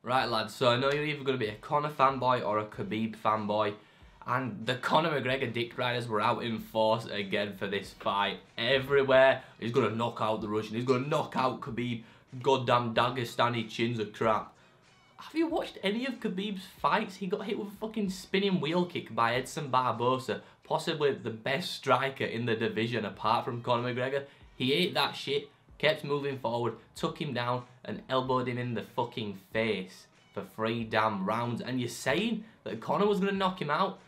Right, lads, so I know you're either going to be a Conor fanboy or a Khabib fanboy, and the Conor McGregor dick riders were out in force again for this fight. Everywhere, he's going to knock out the Russian, he's going to knock out Khabib, goddamn Dagestani chins of crap. Have you watched any of Khabib's fights? He got hit with a fucking spinning wheel kick by Edson Barbosa, possibly the best striker in the division apart from Conor McGregor. He ate that shit, kept moving forward, took him down and elbowed him in the fucking face for 3 damn rounds. And you're saying that Conor was going to knock him out?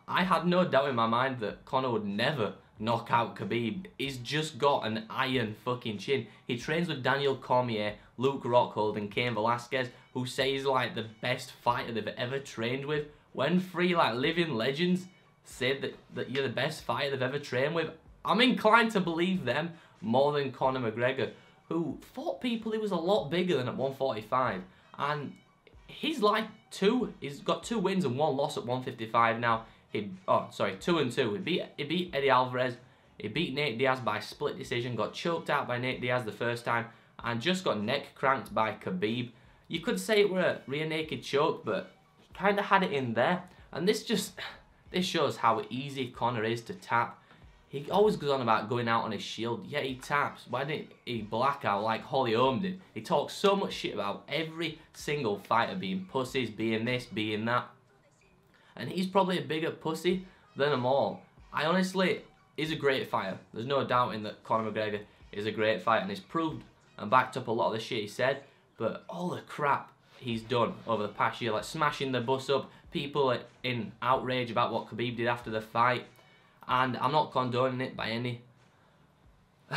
I had no doubt in my mind that Conor would never knock out Khabib. He's just got an iron fucking chin. He trains with Daniel Cormier, Luke Rockhold and Cain Velasquez, who say he's like the best fighter they've ever trained with. When 3 like living legends say that you're the best fighter they've ever trained with, I'm inclined to believe them more than Conor McGregor, who fought people he was a lot bigger than at 145. And he's got 2 wins and 1 loss at 155 now. 2-2. He beat Eddie Alvarez. He beat Nate Diaz by split decision, got choked out by Nate Diaz the first time, and just got neck cranked by Khabib. You could say it were a rear naked choke, but he kind of had it in there. And this shows how easy Conor is to tap. He always goes on about going out on his shield, yet he taps. Why didn't he black out like Holly Holm did? He talks so much shit about every single fighter being pussies, being this, being that. And he's probably a bigger pussy than them all. He's a great fighter. There's no doubting that Conor McGregor is a great fighter, and he's proved and backed up a lot of the shit he said. But all the crap he's done over the past year, like smashing the bus up, people in outrage about what Khabib did after the fight, and I'm not condoning it by any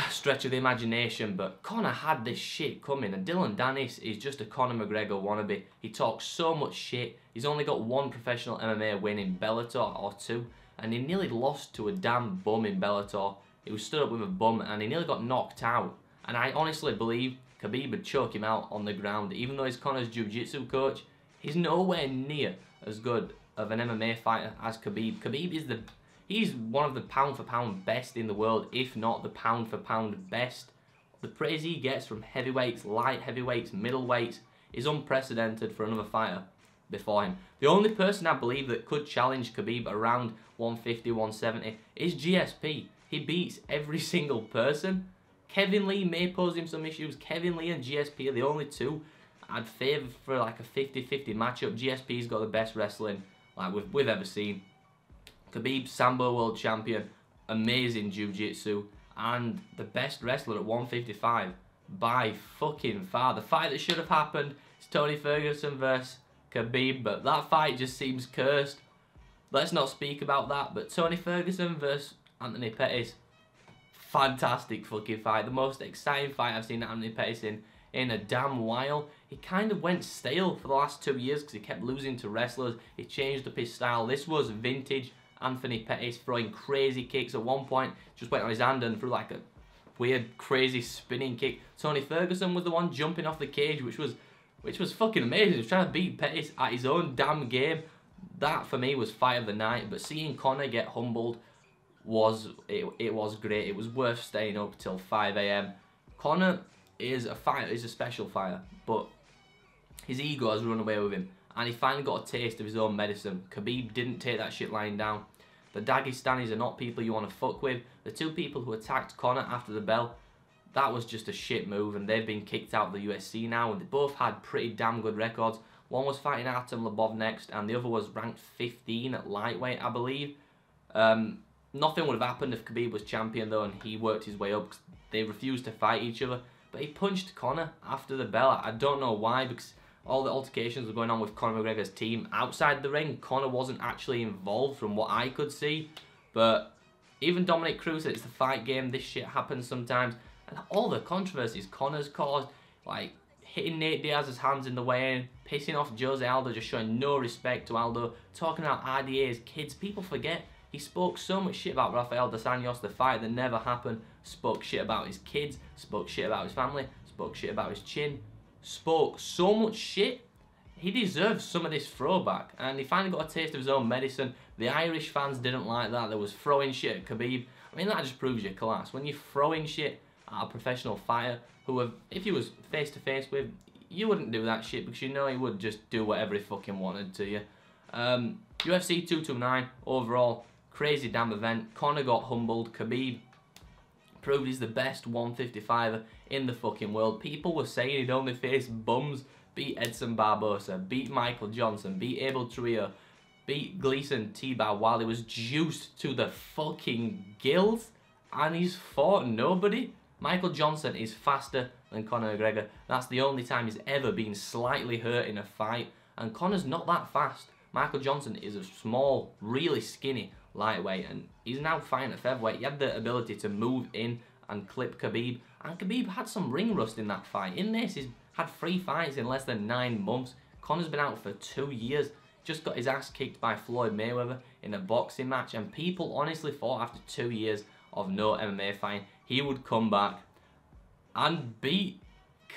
stretch of the imagination, but Conor had this shit coming, and Dylan Dennis is just a Conor McGregor wannabe. He talks so much shit. He's only got 1 professional MMA win in Bellator, or 2, and he nearly lost to a damn bum in Bellator. He was stood up with a bum and he nearly got knocked out. And I honestly believe Khabib would choke him out on the ground. Even though he's Conor's jiu-jitsu coach, he's nowhere near as good of an MMA fighter as Khabib. Khabib he's one of the pound for pound best in the world, if not the pound for pound best. The praise he gets from heavyweights, light heavyweights, middleweights is unprecedented for another fighter before him. The only person I believe that could challenge Khabib around 150, 170 is GSP. He beats every single person. Kevin Lee may pose him some issues. Kevin Lee and GSP are the only 2 I'd favour for like a 50-50 matchup. GSP's got the best wrestling like we've ever seen. Khabib, Sambo world champion, amazing jiu-jitsu, and the best wrestler at 155 by fucking far. The fight that should have happened is Tony Ferguson versus Khabib, but that fight just seems cursed. Let's not speak about that, but Tony Ferguson versus Anthony Pettis, fantastic fucking fight. The most exciting fight I've seen Anthony Pettis in a damn while. He kind of went stale for the last 2 years because he kept losing to wrestlers. He changed up his style. This was vintage Anthony Pettis, throwing crazy kicks. At one point, just went on his hand and threw like a weird, crazy spinning kick. Tony Ferguson was the one jumping off the cage, which was fucking amazing. He was trying to beat Pettis at his own damn game. That for me was fight of the night. But seeing Conor get humbled was great. It was worth staying up till 5 AM. Conor is a fighter. He's a special fighter, but his ego has run away with him, and he finally got a taste of his own medicine. Khabib didn't take that shit lying down. The Dagestanis are not people you want to fuck with. The 2 people who attacked Conor after the bell, that was just a shit move, and they've been kicked out of the UFC now, and they both had pretty damn good records. One was fighting Artem Lobov next, and the other was ranked 15 at lightweight, I believe. Nothing would have happened if Khabib was champion though, and he worked his way up because they refused to fight each other. But he punched Conor after the bell. I don't know why, because all the altercations were going on with Conor McGregor's team outside the ring. Conor wasn't actually involved from what I could see. But even Dominic Cruz said it's the fight game. This shit happens sometimes. And all the controversies Conor's caused, like hitting Nate Diaz's hands in the weigh-in, pissing off Jose Aldo, just showing no respect to Aldo, talking about RDA's kids. People forget he spoke so much shit about Rafael dos Anjos, the fight that never happened, spoke shit about his kids, spoke shit about his family, spoke shit about his chin, spoke so much shit. He deserves some of this throwback, and he finally got a taste of his own medicine. The Irish fans didn't like that. There was throwing shit at Khabib. I mean, that just proves your class. When you're throwing shit at a professional fighter who, if he was face to face with, you wouldn't do that shit because you know he would just do whatever he fucking wanted to you. UFC 229, overall, crazy damn event. Conor got humbled. Khabib proved he's the best 155er in the fucking world. People were saying he'd only face bums. Beat Edson Barbosa, beat Michael Johnson, beat Abel Trujillo, beat Gleason T-Bar while he was juiced to the fucking gills, and he's fought nobody. Michael Johnson is faster than Conor McGregor. That's the only time he's ever been slightly hurt in a fight, and Conor's not that fast. Michael Johnson is a small, really skinny lightweight, and he's now fighting at featherweight. He had the ability to move in and clip Khabib, and Khabib had some ring rust in that fight. In this, he's had 3 fights in less than 9 months. Conor's been out for 2 years. Just got his ass kicked by Floyd Mayweather in a boxing match, and people honestly thought after 2 years of no MMA fighting, he would come back and beat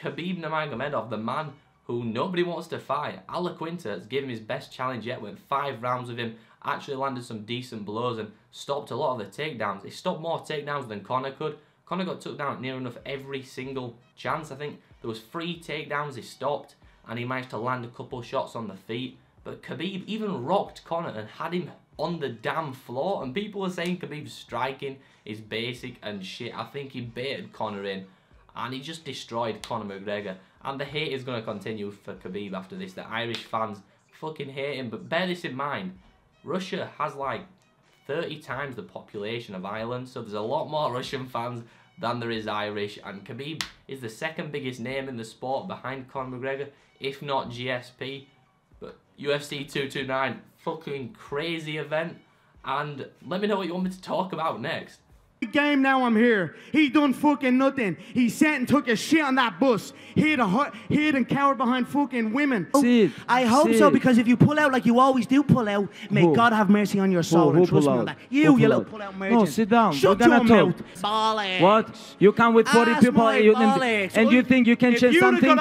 Khabib Nurmagomedov, the man who nobody wants to fight. Al Iaquinta has given him his best challenge yet, went 5 rounds with him, actually landed some decent blows and stopped a lot of the takedowns. He stopped more takedowns than Conor could. Conor got took down near enough every single chance. I think there was 3 takedowns he stopped, and he managed to land a couple shots on the feet. But Khabib even rocked Conor and had him on the damn floor, and people were saying Khabib's striking is basic and shit. I think he baited Conor in, and he just destroyed Conor McGregor. And the hate is going to continue for Khabib after this. The Irish fans fucking hate him, but bear this in mind. Russia has like 30 times the population of Ireland, so there's a lot more Russian fans than there is Irish, and Khabib is the 2nd biggest name in the sport behind Conor McGregor, if not GSP. But UFC 229, fucking crazy event, and let me know what you want me to talk about next. Game now I'm here. He done fucking nothing. He sat and took a shit on that bus. Hid and cowered behind fucking women. Sid, I hope so, because if you pull out like you always do pull out, may God have mercy on your soul and trust me on that. You little pull out merchant. No, sit down. Shut We're your gonna mouth. talk. Bollocks. What? You come with 40 people and you think you can change something?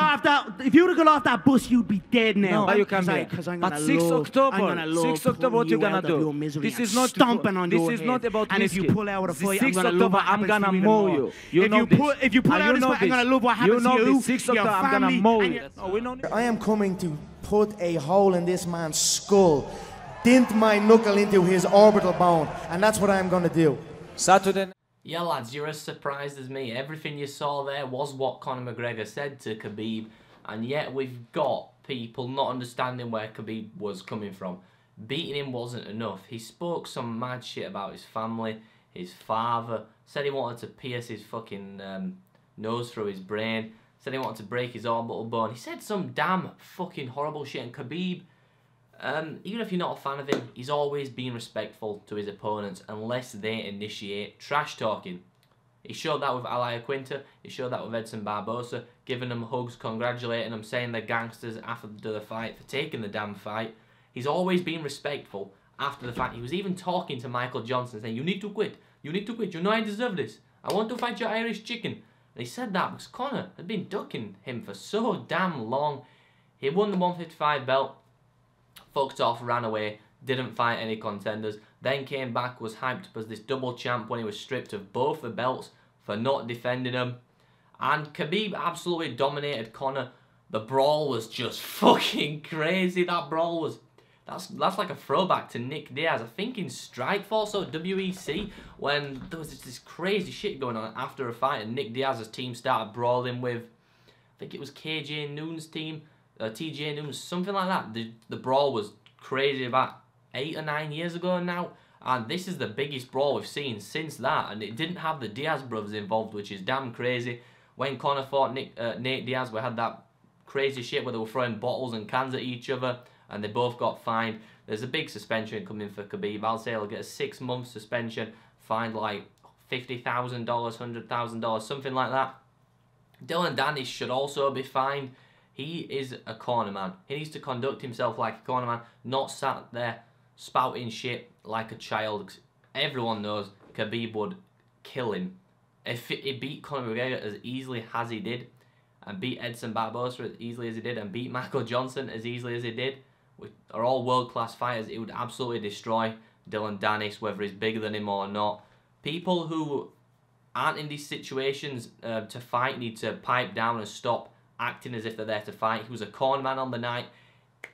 If you'd have got off that bus, you'd be dead now. No, you come here. But 6 October, 6 October, what you gonna do? This is not stomping on your head. This is not about and if you pull out of a fight, 6 October, I'm gonna mow you. If you pull out this fight, I'm gonna love what happens to you. You know 6 October, I'm gonna mow you. I am coming to put a hole in this man's skull, dint my knuckle into his orbital bone, and that's what I'm gonna do. Saturday. Yeah, lads, you're as surprised as me. Everything you saw there was what Conor McGregor said to Khabib, and yet we've got people not understanding where Khabib was coming from. Beating him wasn't enough. He spoke some mad shit about his family, his father, said he wanted to pierce his fucking nose through his brain, said he wanted to break his orbital bone. He said some damn fucking horrible shit, and Khabib, even if you're not a fan of him, he's always been respectful to his opponents unless they initiate trash talking. He showed that with Al Iaquinta, he showed that with Edson Barbosa, giving them hugs, congratulating them, saying they're gangsters after the fight for taking the damn fight. He's always been respectful after the fight. He was even talking to Michael Johnson, saying, you need to quit, you need to quit, you know I deserve this. I want to fight your Irish chicken. And he said that because Conor had been ducking him for so damn long. He won the 155 belt, fucked off, ran away, didn't fight any contenders, then came back, was hyped up as this double champ when he was stripped of both the belts for not defending them. And Khabib absolutely dominated Conor. The brawl was just fucking crazy. That brawl was... That's like a throwback to Nick Diaz. I think in Strikeforce or WEC, when there was this crazy shit going on after a fight, and Nick Diaz's team started brawling with, I think it was KJ Noon's team, TJ Noon's, something like that. The brawl was crazy about 8 or 9 years ago now, and this is the biggest brawl we've seen since that, and it didn't have the Diaz brothers involved, which is damn crazy. When Conor fought Nate Diaz, we had that crazy shit where they were throwing bottles and cans at each other, and they both got fined. There's a big suspension coming for Khabib. I'll say he'll get a 6-month suspension, fined like $50,000, $100,000, something like that. Dylan Dennis should also be fined. He is a corner man. He needs to conduct himself like a corner man, not sat there spouting shit like a child. Everyone knows Khabib would kill him. If he beat Conor McGregor as easily as he did, and beat Edson Barbosa as easily as he did, and beat Michael Johnson as easily as he did, which are all world-class fighters, it would absolutely destroy Dylan Dennis, whether he's bigger than him or not. People who aren't in these situations to fight need to pipe down and stop acting as if they're there to fight. He was a cornerman on the night.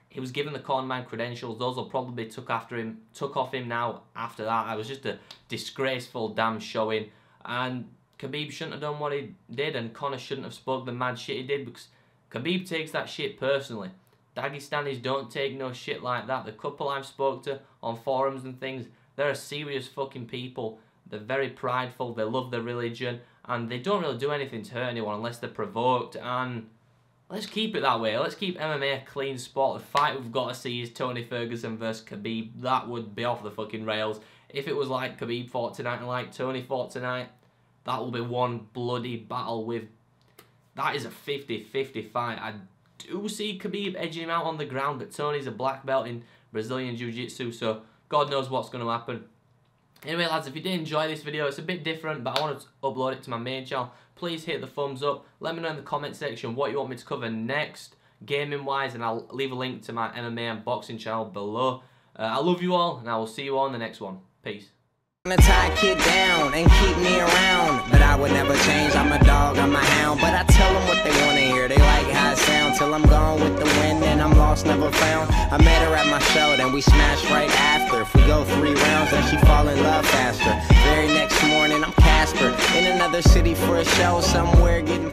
He was given the cornerman credentials. Those will probably took off him now after that. It was just a disgraceful damn showing. And Khabib shouldn't have done what he did, and Conor shouldn't have spoke the mad shit he did, because Khabib takes that shit personally. Dagestanis don't take no shit like that. The couple I've spoke to on forums and things, they're a serious fucking people. They're very prideful, they love their religion, and they don't really do anything to hurt anyone unless they're provoked. And let's keep it that way. Let's keep MMA a clean sport. The fight we've got to see is Tony Ferguson versus Khabib. That would be off the fucking rails. If it was like Khabib fought tonight and like Tony fought tonight, that will be one bloody battle with... That is a 50-50 fight. I do see Khabib edging him out on the ground, but Tony's a black belt in Brazilian Jiu-Jitsu, so God knows what's going to happen. Anyway, lads, if you did enjoy this video, it's a bit different, but I want to upload it to my main channel. Please hit the thumbs up. Let me know in the comment section what you want me to cover next, gaming-wise, and I'll leave a link to my MMA and boxing channel below. I love you all, and I will see you all in the next one. Peace. I'm gonna tie a kid down and keep me around, but I would never change. I'm a dog, I'm a hound, but I tell them what they want to hear. They like how it sounds till I'm gone with the wind and I'm lost, never found. I met her at my show, then we smashed right after. If we go 3 rounds, then she fall in love faster. Very next morning, I'm Casper in another city for a show somewhere getting